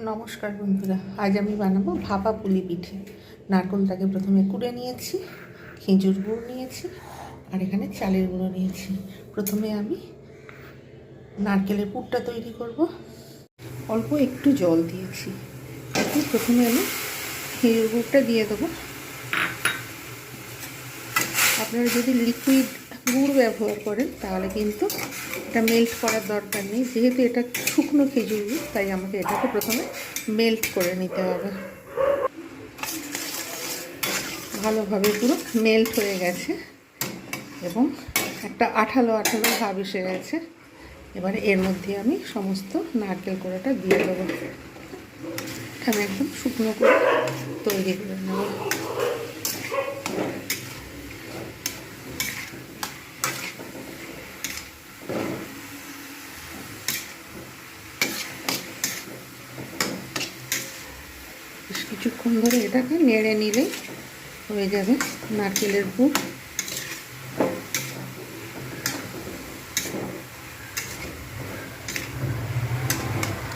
নমস্কার বন্ধুরা, আজ আমি বানাবো ভাপা পুলি পিঠে। নারকেলটাকে প্রথমে কুড়ে নিয়েছি, খেজুর গুঁড়ো নিয়েছি, আর এখানে চালের গুঁড়ো নিয়েছি। প্রথমে আমি নারকেলের পুরটা তৈরি করব। অল্প একটু জল দিয়েছি। এখন প্রথমে আমি খেজুর গুঁড়োটা দিয়ে দেবো। আপনারা যদি লিকুইড গুড় ব্যবহার করেন তাহলে কিন্তু এটা মেল্ট করার দরকার নেই। যেহেতু এটা শুকনো খেজুর গুড়, তাই আমাকে এটাকে প্রথমে মেল্ট করে নিতে হবে। ভালোভাবে পুরো মেল্ট হয়ে গেছে এবং একটা আঠালো আঠালো ভাব এসে গেছে। এবারে এর মধ্যে আমি সমস্ত নারকেল কোড়াটা দিয়ে দেবো। আমি একদম শুকনো করে তৈরি করে নেব। কিছুক্ষণ ধরে এটাকে নেড়ে নিলেই হয়ে যাবে নারকেলের পুর।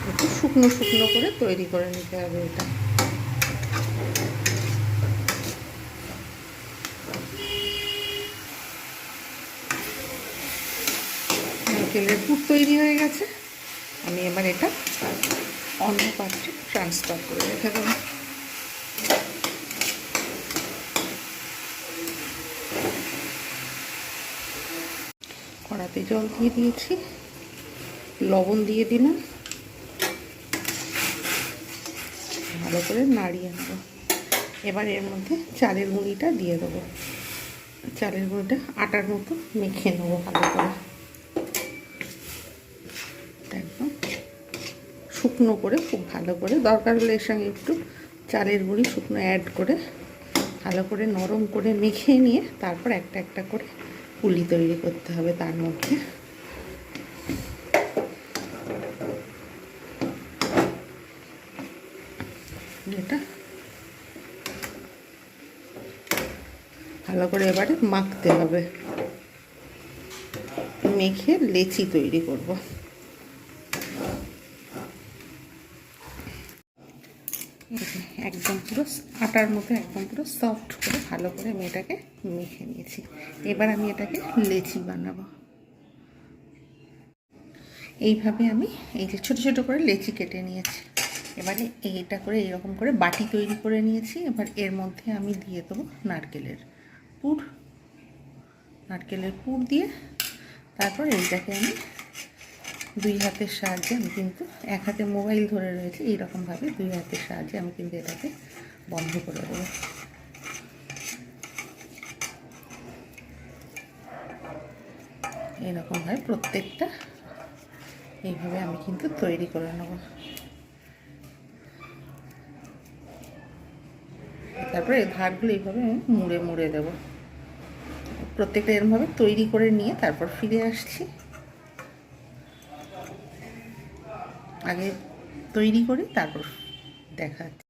একটু শুকনো শুকনো করে তৈরি করে নিতে হবে এটা। নারকেলের পুর তৈরি হয়ে গেছে। আমি এবার এটা অন্য পাত্রে ট্রান্সফার করে রেখে দেবো। কড়াতে জল দিয়ে দিয়েছি, লবণ দিয়ে দিলাম, ভালো করে নাড়িয়ে নেব। এবার এর মধ্যে চালের গুঁড়িটা দিয়ে দেবো। চালের গুঁড়িটা আটার মতো মেখে নেবো ভালো করে, একদম শুকনো করে, খুব ভালো করে। দরকার হলে এর সঙ্গে একটু চালের গুঁড়ি শুকনো অ্যাড করে ভালো করে নরম করে মেখে নিয়ে তারপর একটা একটা করে পুলি তৈরি করতে হবে তার মধ্যে। এটা ভালো করে এবারে মাখতে হবে, মেখে লেচি তৈরি করব। একদম পুরো আটার মতো একদম পুরো সফট করে ভালো করে আমি এটাকে মেখে নিয়েছি। এবার আমি এটাকে লেচি বানাবো। এইভাবে আমি এই যে ছোটো ছোটো করে লেচি কেটে নিয়েছি। এবারে এইটা করে এরকম করে বাটি তৈরি করে নিয়েছি। এবার এর মধ্যে আমি দিয়ে দেবো নারকেলের পুর। নারকেলের পুর দিয়ে তারপর এইটাকে আমি দুই হাতের সাহায্যে, আমি কিন্তু এক হাতে মোবাইল ধরে রয়েছে, এইরকমভাবে দুই হাতের সাহায্যে আমি কিন্তু এটাকে বন্ধ করে দেবো। এরকমভাবে প্রত্যেকটা এইভাবে আমি কিন্তু তৈরি করে নেব। তারপরে এই ধারগুলো এইভাবে আমি মুড়ে মুড়ে দেবো। প্রত্যেকটা এরকমভাবে তৈরি করে নিয়ে তারপর ফিরে আসছি। আগে তৈরি করি তারপর দেখাচ্ছি।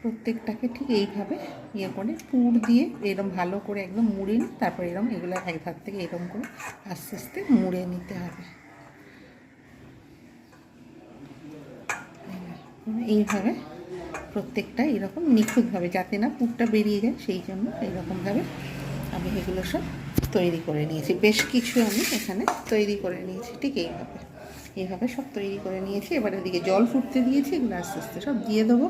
প্রত্যেকটাকে ঠিক এইভাবে ইয়ে করে পুর দিয়ে এরকম ভালো করে একদম মুড়ে নিই। তারপর এরকম এগুলো এক ধার থেকে এরকম করে আস্তে আস্তে মুড়ে নিতে হবে। এইভাবে প্রত্যেকটা এরকম নিখুঁতভাবে, যাতে না পুরটা বেরিয়ে যায়, সেই জন্য এইরকমভাবে আমি এগুলো সব তৈরি করে নিয়েছি। বেশ কিছু আমি এখানে তৈরি করে নিয়েছি। ঠিক এইভাবে সব তৈরি করে নিয়েছি। এবার এদিকে জল ফুটতে দিয়েছি, এগুলো আস্তে আস্তে সব দিয়ে দেবো।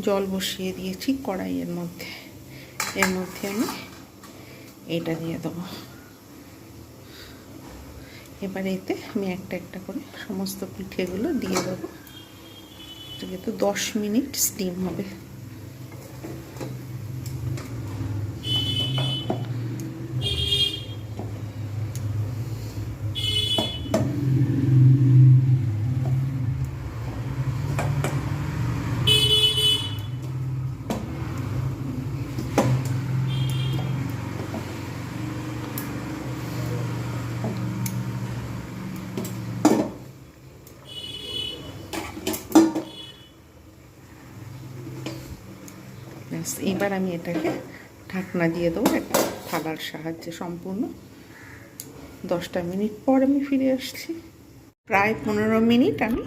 জল বসিয়ে দিয়েছি কড়াইয়ের মধ্যে। এর মধ্যে আমি এটা দিয়ে দেবো। এবার এতে আমি একটা একটা করে সমস্ত পিঠেগুলো দিয়ে দেবো। যেহেতু 10 মিনিট স্টিম হবে। এবার আমি এটাকে ঢাকনা দিয়ে দেবো একটা থালার সাহায্যে। সম্পূর্ণ 10টা মিনিট পর আমি ফিরে আসছি। প্রায় 15 মিনিট আমি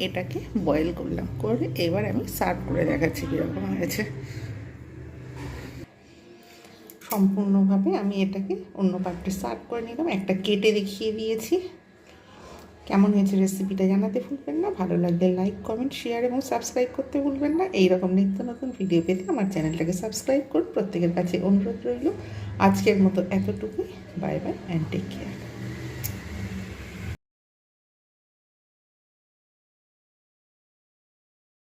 এটাকে বয়েল করলাম, করে এবার আমি সার্ভ করে দেখাচ্ছি কীরকম হয়েছে। সম্পূর্ণভাবে আমি এটাকে অন্য পাত্রে সার্ভ করে নিলাম, একটা কেটে দেখিয়ে দিয়েছি। কেমন হয়েছে রেসিপিটা জানাতে ভুলবেন না, ভালো লাগলে লাইক, কমেন্ট, শেয়ার এবং সাবস্ক্রাইব করতে ভুলবেন না। এইরকম নিত্য নতুন ভিডিও পেতে আমার চ্যানেলটাকে সাবস্ক্রাইব করুন। প্রত্যেকের কাছে অনুরোধ রইল। আজকের মতো এতটুকুই। Bye bye and take care.